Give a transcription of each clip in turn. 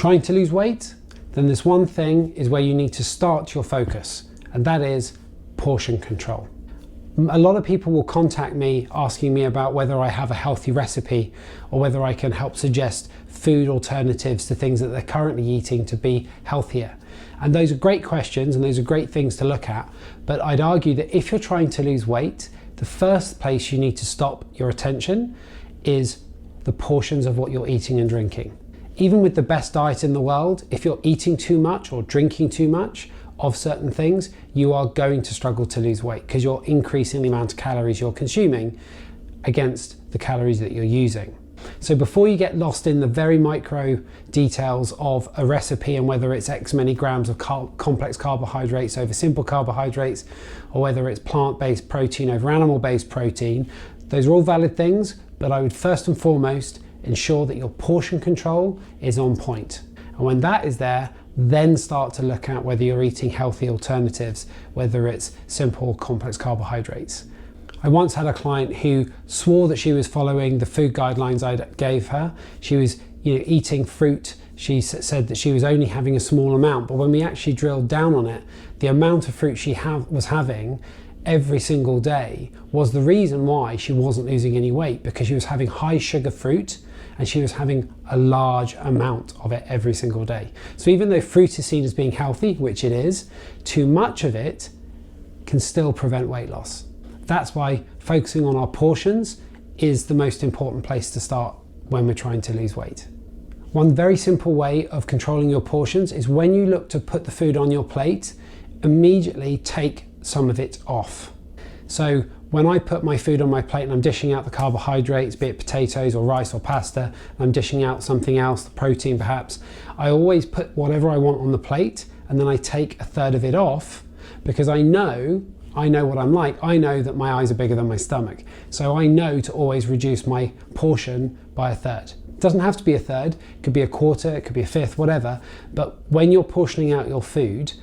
trying to lose weight, then there's one thing is where you need to start your focus, and that is portion control. A lot of people will contact me asking me about whether I have a healthy recipe or whether I can help suggest food alternatives to things that they're currently eating to be healthier. And those are great questions and those are great things to look at, but I'd argue that if you're trying to lose weight, the first place you need to stop your attention is the portions of what you're eating and drinking. Even with the best diet in the world, if you're eating too much or drinking too much of certain things, you are going to struggle to lose weight because you're increasing the amount of calories you're consuming against the calories that you're using. So before you get lost in the very micro details of a recipe and whether it's X many grams of complex carbohydrates over simple carbohydrates, or whether it's plant-based protein over animal-based protein, those are all valid things, but I would first and foremost ensure that your portion control is on point. And when that is there, then start to look at whether you're eating healthy alternatives, whether it's simple or complex carbohydrates. I once had a client who swore that she was following the food guidelines I gave her. She was eating fruit. She said that she was only having a small amount, but when we actually drilled down on it, the amount of fruit she was having every single day was the reason why she wasn't losing any weight, because she was having high sugar fruit and she was having a large amount of it every single day. So even though fruit is seen as being healthy, which it is, too much of it can still prevent weight loss. That's why focusing on our portions is the most important place to start when we're trying to lose weight. One very simple way of controlling your portions is when you look to put the food on your plate, immediately take some of it off. So when I put my food on my plate and I'm dishing out the carbohydrates, be it potatoes or rice or pasta, and I'm dishing out something else, the protein perhaps, I always put whatever I want on the plate and then I take a third of it off, because I know what I'm like. I know that my eyes are bigger than my stomach. So I know to always reduce my portion by a third. It doesn't have to be a third, it could be a quarter, it could be a fifth, whatever. But when you're portioning out your food,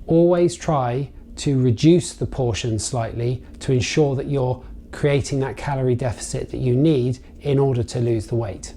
always try to reduce the portion slightly to ensure that you're creating that calorie deficit that you need in order to lose the weight.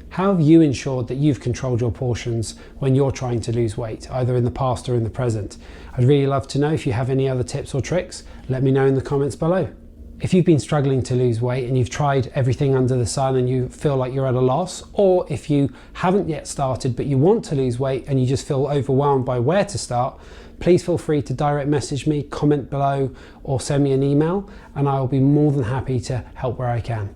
How have you ensured that you've controlled your portions when you're trying to lose weight, either in the past or in the present? I'd really love to know. If you have any other tips or tricks, let me know in the comments below. If you've been struggling to lose weight and you've tried everything under the sun and you feel like you're at a loss, or if you haven't yet started but you want to lose weight and you just feel overwhelmed by where to start, please feel free to direct message me, comment below, or send me an email, and I will be more than happy to help where I can.